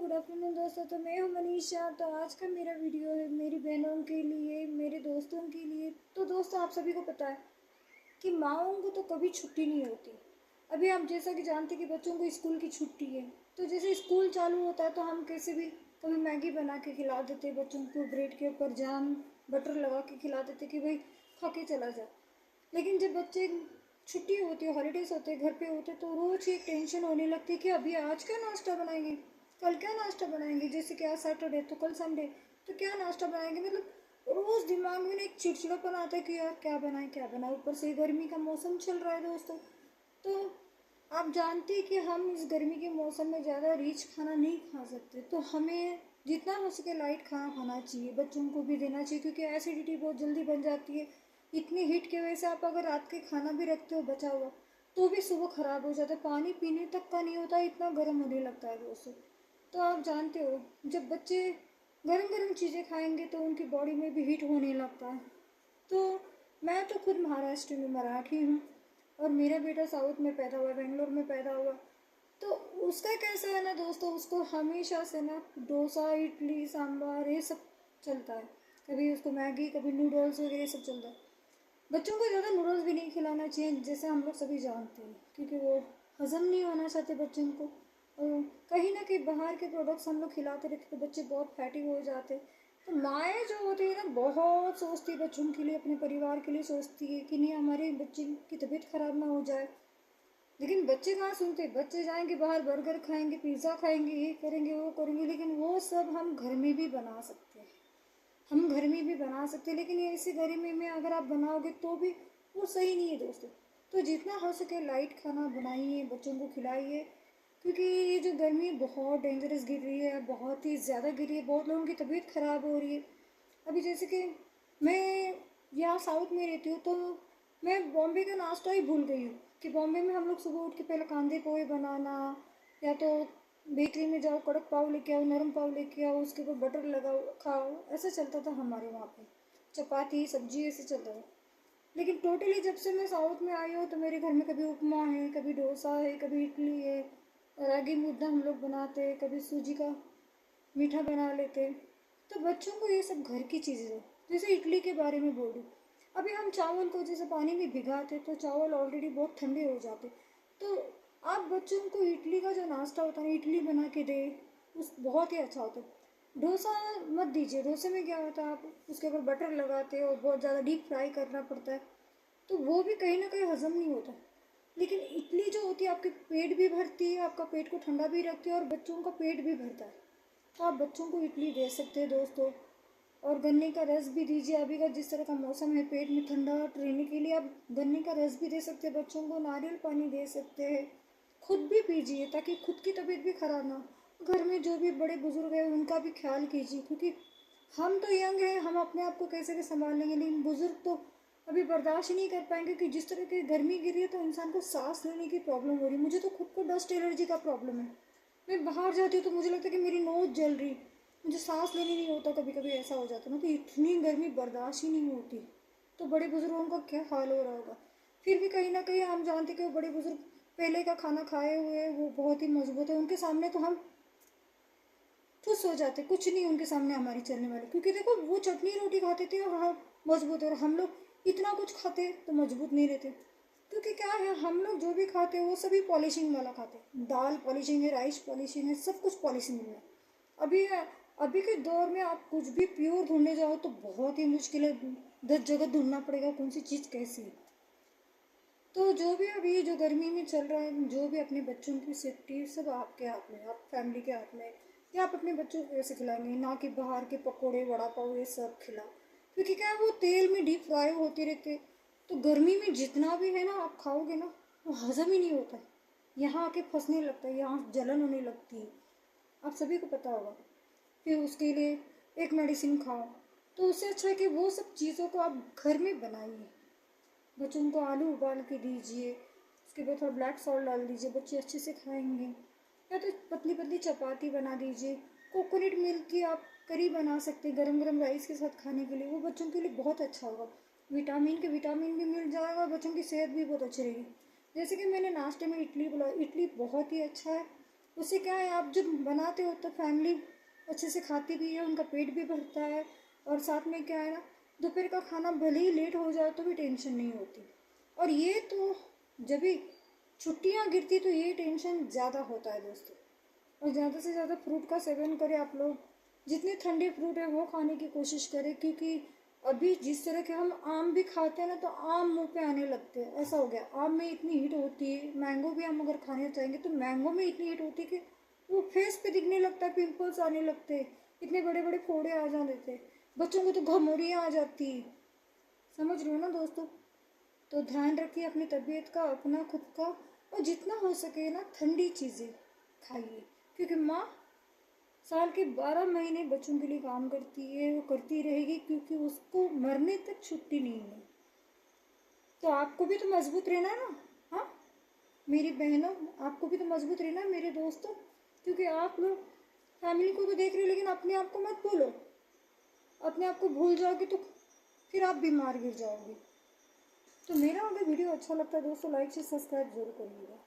Good afternoon दोस्तों। तो मैं हूँ मनीषा। तो आज का मेरा वीडियो है मेरी बहनों के लिए, मेरे दोस्तों के लिए। तो दोस्तों, आप सभी को पता है कि माँओं को तो कभी छुट्टी नहीं होती। अभी आप जैसा कि जानते हैं कि बच्चों को स्कूल की छुट्टी है, तो जैसे स्कूल चालू होता है तो हम कैसे भी कभी मैगी बना के खिला देते बच्चों को, ब्रेड के ऊपर जाम बटर लगा के खिला देते कि भाई खा के चला जा। लेकिन जब बच्चे छुट्टी होती है, हॉलीडेज़ होते हैं, घर पे होते हैं, तो रोज़ एक टेंशन होने लगती है कि अभी आज क्या नाश्ता बनाएंगे, कल क्या नाश्ता बनाएंगे। जैसे कि आज सैटरडे तो कल संडे, तो क्या नाश्ता बनाएंगे। मतलब रोज़ दिमाग में ना एक चिड़चिड़ापन आता है कि यार क्या बनाए क्या बनाए। ऊपर से गर्मी का मौसम चल रहा है दोस्तों। तो आप जानते हैं कि हम इस गर्मी के मौसम में ज़्यादा रिच खाना नहीं खा सकते, तो हमें जितना हो सके लाइट खाना खाना चाहिए, बच्चों को भी देना चाहिए, क्योंकि एसिडिटी बहुत जल्दी बन जाती है। इतनी हीट की वजह से आप अगर रात के खाना भी रखते हो बचा हुआ, तो भी सुबह ख़राब हो जाता है, पानी पीने तक का नहीं होता, इतना गर्म होने लगता है दोस्तों। तो आप जानते हो जब बच्चे गर्म गर्म चीज़ें खाएंगे तो उनकी बॉडी में भी हीट होने लगता है। तो मैं तो खुद महाराष्ट्र में मराठी हूँ और मेरा बेटा साउथ में पैदा हुआ, बेंगलोर में पैदा हुआ। तो उसका कैसा है ना दोस्तों, उसको हमेशा से ना डोसा, इडली, सांभर ये सब चलता है। कभी उसको मैगी, कभी नूडल्स वगैरह सब चलता है। बच्चों को ज़्यादा नूडल्स भी नहीं खिलाना चाहिए, जैसे हम लोग सभी जानते हैं, क्योंकि वो हज़म नहीं होना चाहते बच्चों को। और कहीं ना कहीं बाहर के प्रोडक्ट्स हम लोग खिलाते रहते तो बच्चे बहुत फैटी हो जाते। तो माएँ जो होती है ना, बहुत सोचती है बच्चों के लिए, अपने परिवार के लिए सोचती है कि नहीं हमारे बच्चे की तबीयत ख़राब ना हो जाए। लेकिन बच्चे कहाँ सुनते, बच्चे जाएंगे बाहर बर्गर खाएंगे, पिज़्ज़ा खाएंगे, ये करेंगे वो करेंगे। लेकिन वो सब हम घर में भी बना सकते हैं, हम घर में भी बना सकते हैं। लेकिन ये इसी गर्मी में अगर आप बनाओगे तो भी वो सही नहीं है दोस्तों। तो जितना हो सके लाइट खाना बनाइए, बच्चों को खिलाइए, क्योंकि ये जो गर्मी बहुत डेंजरस गिर रही है, बहुत ही ज़्यादा गिर रही है, बहुत लोगों की तबीयत ख़राब हो रही है। अभी जैसे कि मैं यहाँ साउथ में रहती हूँ, तो मैं बॉम्बे का नाश्ता ही भूल गई हूँ कि बॉम्बे में हम लोग सुबह उठ के पहले कांदे पोहे बनाना, या तो बेकरी में जाओ कड़क पाव लेके आओ, नरम पाव लेके आओ, उसके ऊपर बटर लगाओ खाओ, ऐसा चलता था हमारे वहाँ पे। चपाती सब्जी ऐसे चलता था। लेकिन टोटली जब से मैं साउथ में आई हूँ तो मेरे घर में कभी उपमा है, कभी डोसा है, कभी इडली है, रागी मुद्दा हम लोग बनाते हैं, कभी सूजी का मीठा बना लेते हैं। तो बच्चों को ये सब घर की चीज़ें दो। जैसे इडली के बारे में बोलूँ, अभी हम चावल को जैसे पानी में भिगाते तो चावल ऑलरेडी बहुत ठंडे हो जाते। तो आप बच्चों को इडली का जो नाश्ता होता है, इडली बना के दे, उस बहुत ही अच्छा होता है। डोसा मत दीजिए, डोसे में क्या होता है, आप उसके ऊपर बटर लगाते हो, बहुत ज़्यादा डीप फ्राई करना पड़ता है, तो वो भी कहीं ना कहीं हज़म नहीं होता। लेकिन इडली जो होती है आपके पेट भी भरती है, आपका पेट को ठंडा भी रखती है और बच्चों का पेट भी भरता है। तो आप बच्चों को इडली दे सकते हैं दोस्तों। और गन्ने का रस भी दीजिए, अभी का जिस तरह का मौसम है, पेट में ठंडा रहने के लिए आप गन्ने का रस भी दे सकते हैं बच्चों को, नारियल पानी दे सकते हैं। खुद भी पीजिए ताकि खुद की तबीयत भी ख़राब ना हो। घर में जो भी बड़े बुजुर्ग हैं उनका भी ख्याल कीजिए, क्योंकि हम तो यंग हैं, हम अपने आप को कैसे भी संभाल लेंगे, लेकिन बुजुर्ग तो अभी बर्दाश्त ही नहीं कर पाएंगे। कि जिस तरह की गर्मी गिर रही है तो इंसान को सांस लेने की प्रॉब्लम हो रही है। मुझे तो खुद को डस्ट एलर्जी का प्रॉब्लम है। मैं बाहर जाती हूँ तो मुझे लगता है कि मेरी नोज़ जल रही, मुझे सांस लेने नहीं होता, कभी कभी ऐसा हो जाता है ना। तो इतनी गर्मी बर्दाश्त ही नहीं होती। तो बड़े बुजुर्गों का क्या हाल हो रहा होगा। फिर भी कहीं ना कहीं हम जानते कि वो बड़े बुजुर्ग पहले का खाना खाए हुए, वो बहुत ही मजबूत है, उनके सामने तो हम खुश हो जाते, कुछ नहीं उनके सामने हमारी चलने वाली। क्योंकि देखो वो चटनी रोटी खाते थे और हम मजबूत है, और हम लोग इतना कुछ खाते तो मजबूत नहीं रहते। क्योंकि क्या है, हम लोग जो भी खाते हैं वो सभी पॉलिशिंग वाला खाते हैं। दाल पॉलिशिंग है, राइस पॉलिशिंग है, सब कुछ पॉलिशिंग है। अभी अभी के दौर में आप कुछ भी प्योर ढूंढने जाओ तो बहुत ही मुश्किल है, 10 जगह ढूंढना पड़ेगा कौन सी चीज़ कैसी है। तो जो भी अभी जो गर्मी में चल रहा है, जो भी अपने बच्चों की सेफ्टी, सब आपके हाथ में, आप फैमिली के हाथ में है कि आप अपने बच्चों को कैसे खिलाएंगे। ना कि बाहर के पकोड़े वड़ा पाव ये सब खिलाओ, क्योंकि क्या है वो तेल में डीप फ्राई होते रहते। तो गर्मी में जितना भी है ना आप खाओगे ना, वो हज़म ही नहीं होता है, यहाँ आके फंसने लगता है, यहाँ जलन होने लगती है, आप सभी को पता होगा। फिर उसके लिए एक मेडिसिन खाओ। तो उससे अच्छा है कि वो सब चीज़ों को आप घर में बनाइए। बच्चों को आलू उबाल के दीजिए, उसके बाद थोड़ा ब्लैक सॉल्ट डाल दीजिए, बच्चे अच्छे से खाएंगे। या तो पतली पतली चपाती बना दीजिए। कोकोनट मिल्क की आप करी बना सकते हैं गरम गरम राइस के साथ खाने के लिए, वो बच्चों के लिए बहुत अच्छा होगा। विटामिन भी मिल जाएगा और बच्चों की सेहत भी बहुत अच्छी रहेगी। जैसे कि मैंने नाश्ते में इडली बोला, इडली बहुत ही अच्छा है। उससे क्या है, आप जब बनाते हो तो फैमिली अच्छे से खाती भी है, उनका पेट भी भरता है, और साथ में क्या है ना, दोपहर का खाना भले ही लेट हो जाए तो भी टेंशन नहीं होती। और ये तो जब भी छुट्टियाँ गिरती तो ये टेंशन ज़्यादा होता है दोस्तों। और ज़्यादा से ज़्यादा फ्रूट का सेवन करें आप लोग, जितने ठंडे फ्रूट है वो खाने की कोशिश करें, क्योंकि अभी जिस तरह के हम आम भी खाते हैं ना, तो आम मुंह पे आने लगते हैं, ऐसा हो गया। आम में इतनी हीट होती है, मैंगो भी हम अगर खाने चाहेंगे तो मैंगो में इतनी हीट होती है कि वो फेस पे दिखने लगता है, पिंपल्स आने लगते हैं, इतने बड़े बड़े फोड़े आ जाते हैं, बच्चों को तो घमौरियाँ आ जाती है। समझ रहे हो ना दोस्तों? तो ध्यान रखिए अपनी तबीयत का, अपना खुद का, और जितना हो सके ना ठंडी चीज़ें खाइए, क्योंकि माँ साल के 12 महीने बच्चों के लिए काम करती है, वो करती रहेगी, क्योंकि उसको मरने तक छुट्टी नहीं है। तो आपको भी तो मजबूत रहना है ना। हाँ मेरी बहनों, आपको भी तो मजबूत रहना है मेरे दोस्तों, क्योंकि आप लोग फैमिली को तो देख रहे हो, लेकिन अपने आप को मत भूलो। अपने आप को भूल जाओगे तो फिर आप बीमार गिर जाओगे। तो मेरा अगर वीडियो अच्छा लगता है दोस्तों, लाइक से सब्सक्राइब जरूर करिएगा।